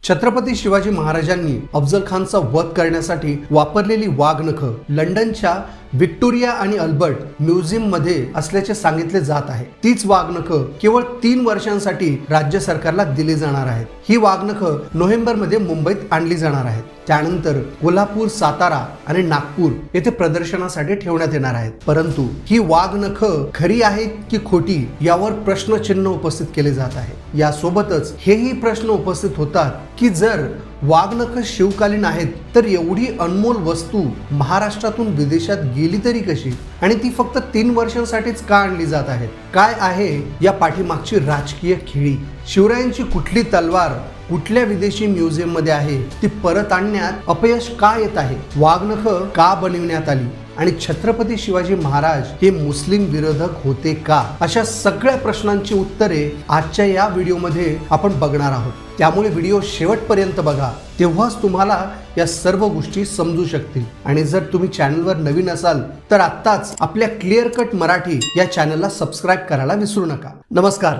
छत्रपती शिवाजी महाराजांनी अफजल खानचा वध करण्यासाठी वापरलेली वाघनखं लंडनच्या व्हिक्टोरिया आणि अल्बर्ट म्युझियम मध्ये असल्याचे सांगितले जात आहे। तीच वाघनखं केवळ 3 वर्षांसाठी राज्य सरकारला दिली जाणार आहेत। ही वाघनखं नोव्हेंबर मध्ये मुंबईत आणली जाणार आहेत। त्यानंतर कोल्हापूर, सातारा आणि नागपूर येथे प्रदर्शनासाठी ठेवण्यात येणार आहेत। परंतु ही वाघनखं खरी आहेत की खोटी यावर प्रश्नचिन्ह उपस्थित केले जात आहे। यासोबतच हेही प्रश्न उपस्थित होतात की जर वाघनखं शिवकालीन आहेत तर एवढी अनमोल वस्तू महाराष्ट्रातून विदेशात गेली तरी कशी, आणि ती फक्त 3 वर्षांसाठीच का आणली जात आहेत? काय आहे या पाठीमागची राजकीय खेळी? शिवरायांची कुठली तलवार कुठल्या विदेशी म्युझियम मध्ये आहे ती परत आणण्यात अपयश का येत आहे? वाघनखं का बनविण्यात आली आणि छत्रपती शिवाजी महाराज हे मुस्लिम विरोधक होते का? अशा सगळ्या प्रश्नांची उत्तरे आजच्या या व्हिडिओमध्ये आपण बघणार आहोत। त्यामुळे व्हिडिओ शेवटपर्यंत बघा, तेव्हाच तुम्हाला या सर्व गोष्टी समजू शकतील। आणि जर तुम्ही चॅनलवर नवीन असाल तर आत्ताच आपल्या क्लिअर कट मराठी या चॅनलला सबस्क्राईब करायला विसरू नका। नमस्कार,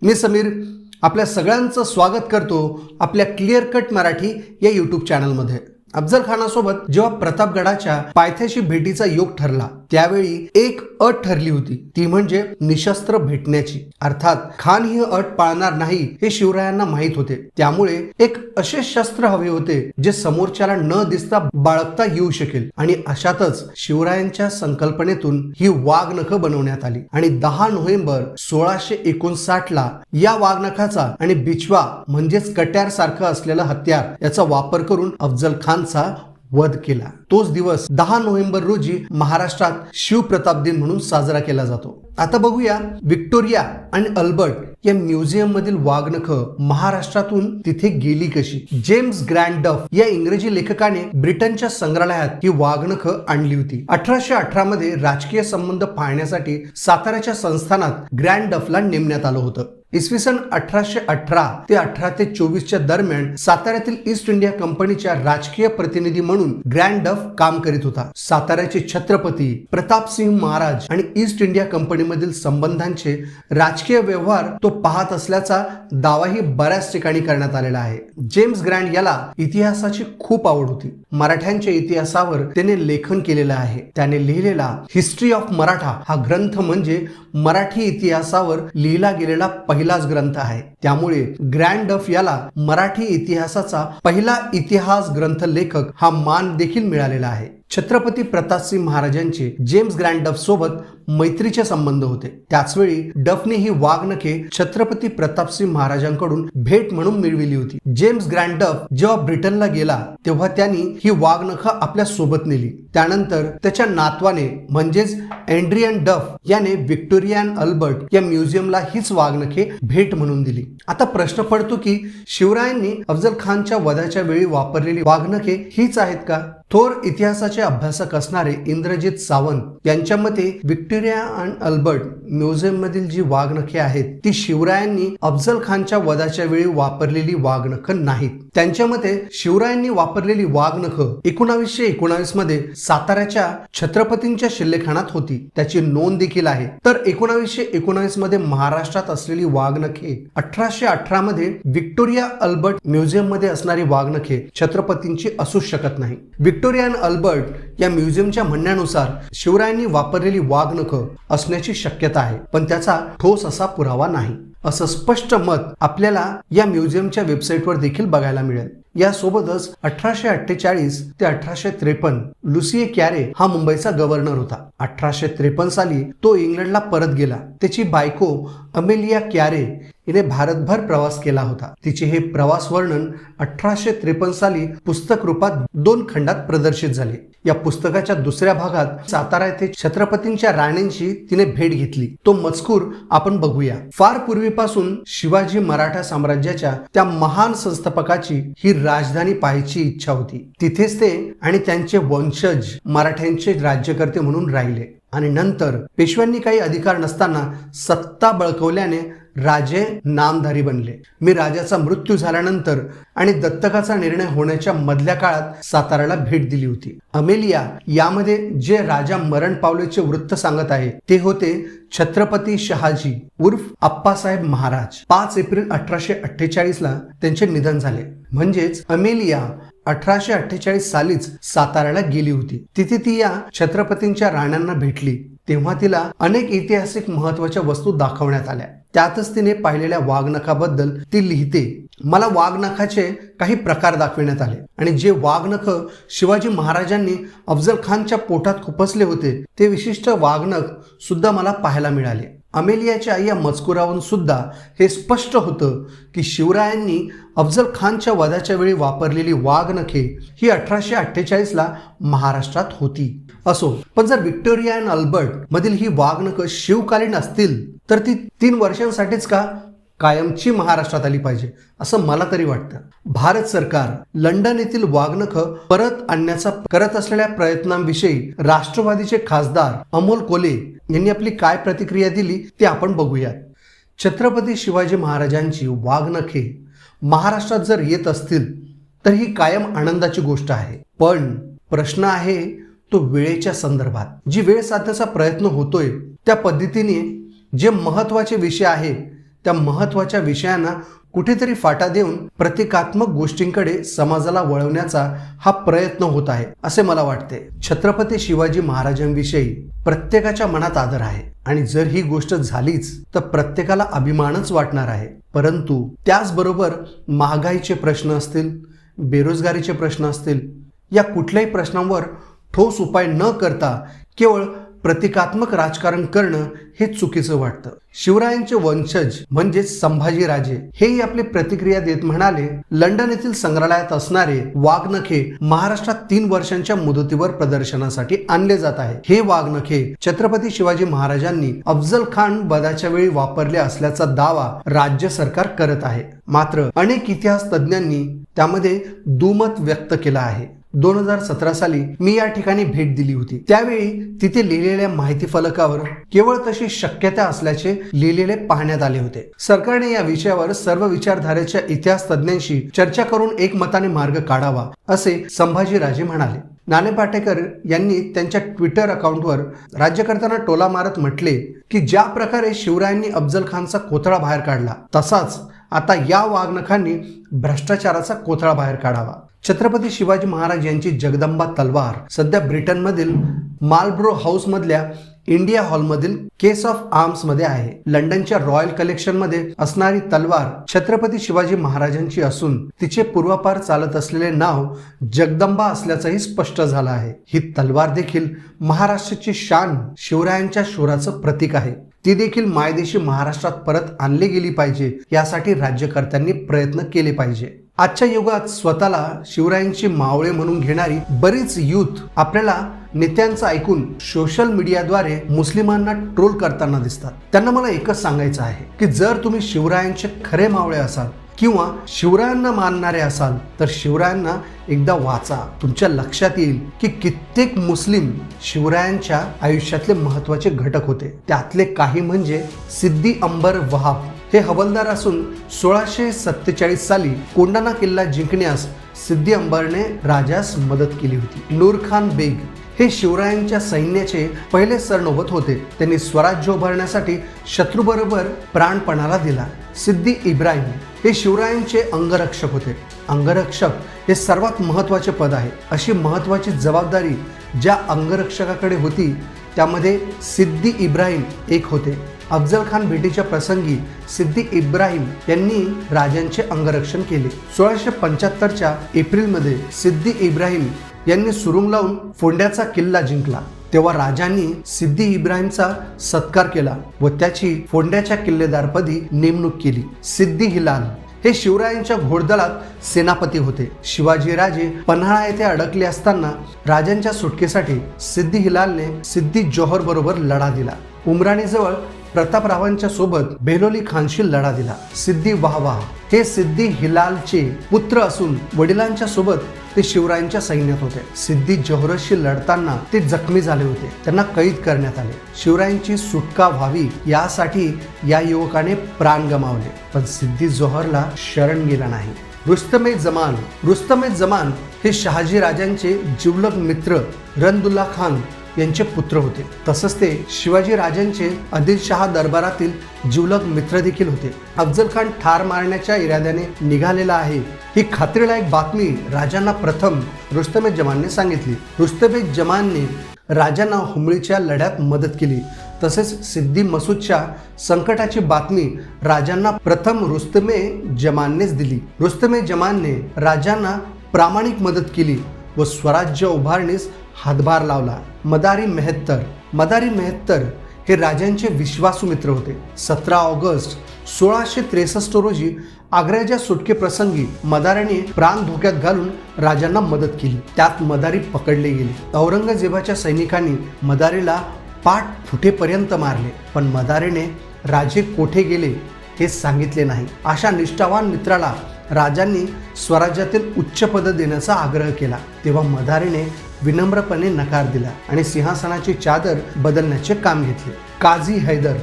मी समीर आपल्या सगळ्यांचं स्वागत करतो आपल्या क्लिअर कट मराठी या यूट्यूब चॅनलमध्ये। अफजल खानासोबत जेव्हा प्रतापगडाच्या पायथ्याशी भेटीचा योग ठरला त्यावेळी एक अट ठरली होती, ती म्हणजे निशस्त्र भेटण्याची। अर्थात खान ही अट पाळणार नाही हे शिवरायांना माहित होते। त्यामुळे एक असे शस्त्र हवे होते जे समोरच्याला न दिसता बाळगता येऊ शकेल। आणि अशातच शिवरायांच्या संकल्पनेतून ही वाघनखं बनवण्यात आली आणि 10 नोव्हेंबर 1659 ला या वाघनखाचा आणि बिचवा म्हणजेच कट्यार सारखं असलेलं हत्यार याचा वापर करून अफजल खानचा वध केला। तोच दिवस 10 नोव्हेंबर रोजी महाराष्ट्रात शिवप्रताप दिन म्हणून साजरा केला जातो। आता बघूया व्हिक्टोरिया आणि अल्बर्ट या म्युझियम मधील वाघनखं महाराष्ट्रातून तिथे गेली कशी? जेम्स ग्रँड डफ या इंग्रजी लेखकाने ब्रिटनच्या संग्रहालयात ही वाघनखं आणली होती। 1818 मध्ये राजकीय संबंध पाहण्यासाठी साताऱ्याच्या संस्थानात ग्रँड डफला नेमण्यात आलं होतं। इसवी सन 1818 ते 1824 च्या दरम्यान साताऱ्यातील ईस्ट इंडिया कंपनीच्या राजकीय प्रतिनिधी म्हणून ग्रँड डफ काम करीत होता। साताऱ्याचे छत्रपती प्रतापसिंह महाराज आणि ईस्ट इंडिया कंपनीमधील संबंधांचे राजकीय व्यवहार तो पाहत असल्याचा दावाही बऱ्याच ठिकाणी करण्यात आलेला आहे। जेम्स ग्रँड याला इतिहासाची खूप आवड होती। मराठ्यांच्या इतिहासावर त्याने लेखन केलेलं आहे। त्याने लिहिलेला हिस्ट्री ऑफ मराठा हा ग्रंथ म्हणजे मराठी इतिहासावर लिहिला गेलेला पहिलाच ग्रंथ आहे। त्यामुळे ग्रँड डफ याला मराठी इतिहासाचा पहिला इतिहास ग्रंथ लेखक हा मान देखील मिळालेला आहे। छत्रपती प्रतापसिंह महाराजांचे जेम्स ग्रँड डफ सोबत मैत्रीचे संबंध होते। त्याचवेळी डफने ही वाघनखे छत्रपती प्रतापसिंह महाराजांकडून भेट म्हणून मिळविली होती। जेम्स ग्रँड डफ जेव्हा ब्रिटनला गेला तेव्हा त्यांनी ही वाघनखं आपल्या सोबत नेली। त्यानंतर त्याच्या नातवाने म्हणजेच एंड्रियन डफ याने व्हिक्टोरिया आणि अल्बर्ट या म्युझियमला हीच वाघनखे भेट म्हणून दिली। आता प्रश्न पडतो की शिवरायांनी अफजल खानच्या वधाच्या वेळी वापरलेली वाघनखे हीच आहेत का? थोर इतिहासाचे अभ्यासक असणारे इंद्रजित सावंत यांच्या मते व्हिक्टोरिया आणि अल्बर्ट म्युझियम मधील जी वाघनखे आहेत ती शिवरायांनी अफजल खानच्या वधाच्या वेळी वापरलेली वाघनखं नाहीत। त्यांच्या मते शिवरायांनी वापरलेली वाघनखं 1919 मध्ये साताऱ्याच्या छत्रपतींच्या शिल्लेखानात होती, त्याची नोंद देखील आहे। तर 1919 मध्ये महाराष्ट्रात असलेली वाघनखे 1818 मध्ये व्हिक्टोरिया अल्बर्ट म्युझियम मध्ये असणारी वाघनखे छत्रपतींची असू शकत नाही। व्हिक्टोरिया आणि अल्बर्ट या म्युझियमच्या म्हणण्यानुसार शिवरायांनी वापरलेली वाघनखं असण्याची शक्यता आहे, पण त्याचा ठोस असा पुरावा नाही असं स्पष्ट मत आपल्याला या म्युझियमच्या वेबसाईटवर देखील बघायला मिळेल। यासोबतच 1848 ते 1853 लुसिये क्यारे हा मुंबईचा गव्हर्नर होता। 1853 साली तो इंग्लंडला परत गेला। त्याची बायको अमेलिया क्यारे हिने भारतभर प्रवास केला होता। तिचे हे प्रवास वर्णन 1853 साली पुस्तक रूपात 2 खंडात प्रदर्शित झाले। या पुस्तकाच्या दुसऱ्या भागात सातारा येथे छत्रपतींच्या राण्यांची तिने भेट घेतली। तो मजकूर आपण बघूया। फार पूर्वीपासून शिवाजी मराठा साम्राज्याच्या त्या महान संस्थापकाची ही राजधानी पाहायची इच्छा होती। तिथेच ते आणि त्यांचे वंशज मराठ्यांचे राज्यकर्ते म्हणून राहिले। आणि नंतर पेशव्यांनी काही अधिकार नसताना सत्ता बळकवल्याने राजे नामधारी बनले. मी राजाचा मृत्यू झाल्यानंतर आणि दत्तकाचा निर्णय होण्याच्या मधल्या काळात साताऱ्याला भेट दिली होती. अमेलिया यामध्ये जे राजा मरण पावल्याचे वृत्त सांगत आहे ते होते छत्रपती शहाजी उर्फ अप्पासाहेब महाराज. 5 एप्रिल 1848 ला त्यांचे निधन झाले. म्हणजेच अमेलिया 1848 सालीच साताऱ्याला गेली होती. तिथे ती या छत्रपतींच्या राण्यांना भेटली. तेव्हा तिला अनेक ऐतिहासिक महत्वाच्या वस्तू दाखवण्यात आल्या. त्यातच तिने पाहिलेल्या वाघनखाबद्दल ती लिहिते. मला वाघनखाचे काही प्रकार दाखविण्यात आले आणि जे वाघनख शिवाजी महाराजांनी अफजल खानच्या पोटात खुपसले होते ते विशिष्ट वाघनख सुद्धा मला पाहायला मिळाले. अमेलियाच्या या मजकुरावरून सुद्धा हे स्पष्ट होतं की शिवरायांनी अफजल खानच्या वधाच्या वेळी वापरलेली वाघनखे ही 1848 ला महाराष्ट्रात होती. असो, पण जर व्हिक्टोरिया आणि अल्बर्ट मधील ही वाघनख शिवकालीन असतील तर ती 3 वर्षांसाठीच का कायमची महाराष्ट्रात आली पाहिजे असं मला तरी वाटतं. भारत सरकार लंडन येथील वाघनख परत आणण्याचा करत असलेल्या प्रयत्नांविषयी राष्ट्रवादीचे खासदार अमोल कोल्हे यांनी आपली काय प्रतिक्रिया दिली ते आपण बघूयात. छत्रपती शिवाजी महाराजांची वाघनखे महाराष्ट्रात जर येत असतील तर ही कायम आनंदाची गोष्ट आहे. पण प्रश्न आहे तो वेळेच्या संदर्भात. जी वेळ साधण्याचा प्रयत्न होतोय त्या पद्धतीने जे महत्वाचे विषय आहे त्या महत्वाच्या विषयांना कुठेतरी फाटा देऊन प्रतिकात्मक गोष्टींकडे समाजाला वळवण्याचा हा प्रयत्न होत आहे असे मला वाटते. छत्रपती शिवाजी महाराजांविषयी प्रत्येकाच्या मनात आदर आहे आणि जर ही गोष्ट झालीच तर प्रत्येकाला अभिमानच वाटणार आहे. परंतु त्याचबरोबर महागाईचे प्रश्न असतील, बेरोजगारीचे प्रश्न असतील, या कुठल्याही प्रश्नांवर ठोस उपाय न करता केवळ प्रतिकात्मक राजकारण करणं हे चुकीचं वाटतं. शिवरायांचे वंशज म्हणजे संभाजी राजे हेही आपली प्रतिक्रिया देत म्हणाले, लंडन येथील संग्रहालयात असणारे वाघनखे महाराष्ट्रात 3 वर्षांच्या मुदतीवर प्रदर्शनासाठी आणले जात आहे. हे वाघनखे छत्रपती शिवाजी महाराजांनी अफजल खान वधाच्या वेळी वापरले असल्याचा दावा राज्य सरकार करत आहे. मात्र अनेक इतिहास तज्ञांनी त्यामध्ये दुमत व्यक्त केला आहे. 2017 साली मी या ठिकाणी भेट दिली होती. त्यावेळी तिथे लिहिलेल्या माहिती फलकावर केवळ तशी शक्यता असल्याचे लिहिलेले पाहण्यात आले होते. सरकारने या विषयावर सर्व विचारधारेच्या इतिहास तज्ञांशी चर्चा करून एकमताने मार्ग काढावा असे संभाजीराजे म्हणाले. नाना पाटेकर यांनी त्यांच्या ट्विटर अकाउंटवर राज्यकर्त्यांना टोला मारत म्हटले की ज्या प्रकारे शिवरायांनी अफजल खानचा कोथळा बाहेर काढला तसाच आता या वाघनखांनी भ्रष्टाचाराचा कोथळा बाहेर काढावा. छत्रपती शिवाजी महाराज यांची जगदंबा तलवार सध्या ब्रिटनमधील मार्लबरो हाऊस मधल्या इंडिया हॉलमधील केस ऑफ आर्म्स मध्ये आहे. लंडनच्या रॉयल कलेक्शन मध्ये असणारी तलवार छत्रपती शिवाजी महाराजांची असून तिचे पूर्वापार चालत असलेले नाव जगदंबा असल्याचंही स्पष्ट झालं आहे. ही तलवार देखील महाराष्ट्राची शान, शिवरायांच्या शौर्याचं प्रतीक आहे. ती देखील मायदेशी महाराष्ट्रात परत आणली गेली पाहिजे यासाठी राज्यकर्त्यांनी प्रयत्न केले पाहिजे. आजच्या युगात स्वतःला शिवरायांची मावळे म्हणून घेणारी बरीच यूथ आपल्याला नेत्यांचं ऐकून सोशल मीडियाद्वारे मुस्लिमांना ट्रोल करताना दिसतात. त्यांना मला एकच सांगायचं आहे की जर तुम्ही शिवरायांचे खरे मावळे असाल किंवा शिवरायांना मानणारे असाल तर शिवरायांना एकदा वाचा. तुमच्या लक्षात येईल की कित्येक मुस्लिम शिवरायांच्या आयुष्यातले महत्वाचे घटक होते. त्यातले काही म्हणजे सिद्दी अंबर वहाब हे हवलदार असून 1647 साली कोंडाणा किल्ला जिंकण्यास सिद्दी अंबरने राजास मदत केली होती. नूरखान बेग हे शिवरायांच्या सैन्याचे पहिले सरनौबत होते. त्यांनी स्वराज्य उभारण्यासाठी शत्रूबरोबर प्राणपणाला दिला. सिद्दी इब्राहिम हे शिवरायांचे अंगरक्षक होते. अंगरक्षक हे सर्वात महत्त्वाचे पद आहे. अशी महत्त्वाची जबाबदारी ज्या अंगरक्षकाकडे होती त्यामध्ये सिद्दी इब्राहिम एक होते. अफजल खान भेटीच्या प्रसंगी सिद्दी इब्राहिम यांनी राजांचे अंगरक्षण केले. 1675च्या एप्रिलमध्ये सिद्दी इब्राहिम यांनी सुरुंग लावून फोंड्याचा किल्ला जिंकला. तेव्हा राजांनी सिद्दी इब्राहिमचा सत्कार केला व त्याची फोंड्याच्या किल्लेदारपदी नेमणूक केली. सिद्दी हिलाल हे शिवरायांच्या घोडदळात सेनापती होते. शिवाजीराजे पन्हाळा येथे अडकले असताना राजांच्या सुटकेसाठी सिद्दी हिलालने सिद्दी जोहर बरोबर लढा दिला. उमराणीजवळ प्रतापरावांच्या सोबत बेलोली खानशी लढा दिला. सिद्दी वाहवा हे सिद्दी हिलालचे पुत्र असून वडिलांच्या सोबत ते शिवरायांच्या सैन्यात होते. सिद्धी जोहरशी लढताना ते जखमी झाले होते. त्यांना कैद करण्यात आले. शिवरायांची सुटका व्हावी यासाठी या युवकाने प्राण गमावले, पण सिद्धी जोहरला शरण गेला नाही. रुस्तमे जमान हे शहाजी राजांचे जिवलग मित्र रंदुल्ला खान यांचे पुत्र होते. तसंच ते शिवाजी राजांचे आदिलशहा दरबारातील जिवलग मित्र देखील होते. अफजल खान ठार मारण्याच्या इराद्याने निघालेला आहे ही खात्रीलायक बातमी राजांना प्रथम रुस्तमे जमानने सांगितली. रुस्तमे जमानने राजांना हुमळीच्या लढ्यात मदत केली. तसेच सिद्दी मसूदच्या संकटाची बातमी राजांना प्रथम रुस्तमे जमाननेच दिली. रुस्तमे जमानने राजांना प्रामाणिक मदत केली व स्वराज्य उभारणीस हातभार लावला. मदारी मेहत्तर हे राजांचे विश्वासू मित्र होते. 17 ऑगस्ट 1663 रोजी आग्र्याच्या सुटकेप्रसंगी मदारीने प्राण धोक्यात घालून राजांना मदत केली. त्यात मदारी पकडले गेले. औरंगजेबाच्या सैनिकांनी मदारीला पाठ फुटेपर्यंत मारले, पण मदारीने राजे कोठे गेले हे सांगितले नाही. अशा निष्ठावान मित्राला राजांनी स्वराज्यातील उच्च पद देण्याचा आग्रह केला. तेव्हा मदारीने विनम्रपणे नकार दिला आणि सिंहासनाची चादर बदलण्याचे काम घेतले. काझी हैदर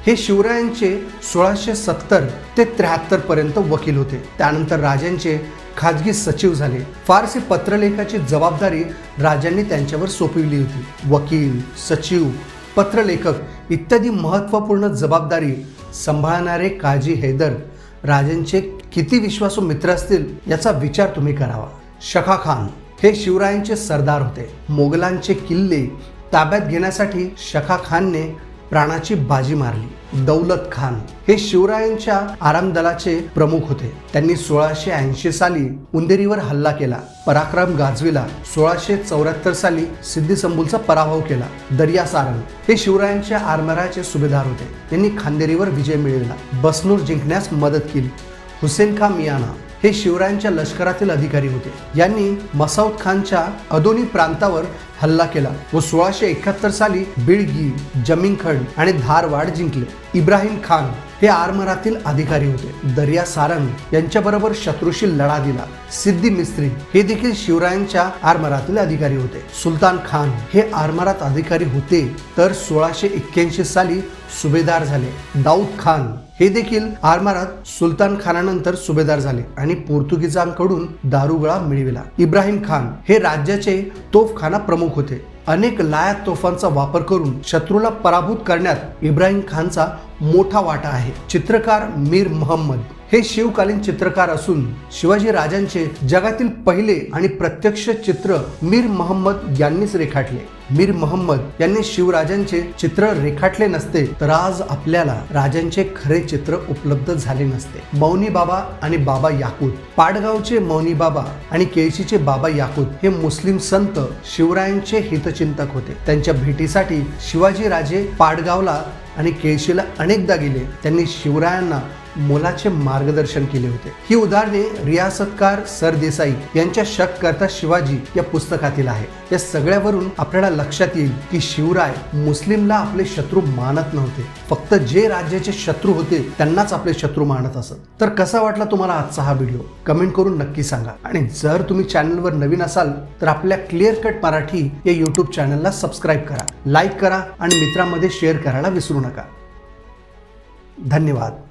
हे शिवरायांचे 1670 ते 73 पर्यंत वकील होते. त्यानंतर राजांचे खाजगी सचिव झाले. फारसी पत्रलेखाची जबाबदारी राजांनी त्यांच्यावर सोपविली होती. वकील, सचिव, पत्रलेखक इत्यादी महत्त्वपूर्ण जबाबदारी सांभाळणारे काझी हैदर राजांचे किती विश्वासू मित्र असतील याचा विचार तुम्ही करावा. शखा खान हे शिवरायांचे सरदार होते. मोगलांचे किल्ले ताब्यात घेण्यासाठी शखा खानने प्राणाची बाजी मारली. दौलत खान हे शिवरायांच्या आरामदलाचे प्रमुख होते. त्यांनी 1680 साली उंदेरीवर हल्ला केला, पराक्रम गाजविला. 1674 साली सिद्दी संभूलचा पराभव केला. दर्या सारंग हे शिवरायांच्या आरमाराचे सुभेदार होते. त्यांनी खांदेरीवर विजय मिळवला, बसनूर जिंकण्यास मदत केली. हुसेन खान मियाना हे शिवरायांच्या लष्करातील अधिकारी होते. यांनी मसौद खानच्या अदोनी प्रांतावर हल्ला केला व 1671 साली बिळगी, जमीनखंड आणि धारवाड जिंकले. इब्राहिम खान हे आरमारातील अधिकारी होते. दर्या सारंग यांच्याबरोबर शत्रूशी लढा दिला. सिद्दी मिस्त्री हे देखील शिवरायांच्या आरमारातील अधिकारी होते. सुलतान खान हे आरमारात अधिकारी होते तर 1681 साली सुभेदार झाले. दाऊद खान हे देखील आरमारात सुलतान खानानंतर सुभेदार झाले आणि पोर्तुगीजांकडून दारुगोळा मिळविला. इब्राहिम खान हे राज्याचे तोफखाना प्रमुख होते. अनेक लायक तोफांचा वापर करून शत्रूला पराभूत करण्यात इब्राहिम खानचा मोठा वाटा आहे. चित्रकार मीर मोहम्मद हे शिवकालीन चित्रकार असून शिवाजी राजांचे जगातील पहिले आणि प्रत्यक्ष चित्र मीर मोहम्मद यांनीच रेखाटले. मीर मोहम्मद यांनी शिवराजांचे चित्र रेखाटले नसते तर आज आपल्याला राजांचे खरे चित्र उपलब्ध झाले नसते. मौनी बाबा आणि बाबा याकूत पाडगावचे मौनी बाबा आणि केळशीचे बाबा याकूत हे मुस्लिम संत शिवरायांचे हितचिंतक होते. त्यांच्या भेटीसाठी शिवाजी राजे पाडगावला आणि केळशीला अनेकदा गेले. त्यांनी शिवरायांना मोलाचे मार्गदर्शन केले होते. ही उदाहरणे रियासतकार सरदेसाई यांच्या शक करता शिवाजी या पुस्तकातील आहे. या सगळ्यावरून आपल्याला लक्षात येईल की शिवराय मुस्लिमला आपले शत्रू मानत नव्हते. फक्त जे राज्याचे शत्रू होते त्यांनाच आपले शत्रू मानत असत. तर कसा वाटला तुम्हाला आजचा हा व्हिडिओ कमेंट करून नक्की सांगा. आणि जर तुम्ही चॅनलवर नवीन असाल तर आपल्या क्लिअर कट मराठी या यूट्यूब चॅनलला सबस्क्राईब करा, लाईक करा आणि मित्रांमध्ये शेअर करायला विसरू नका. धन्यवाद.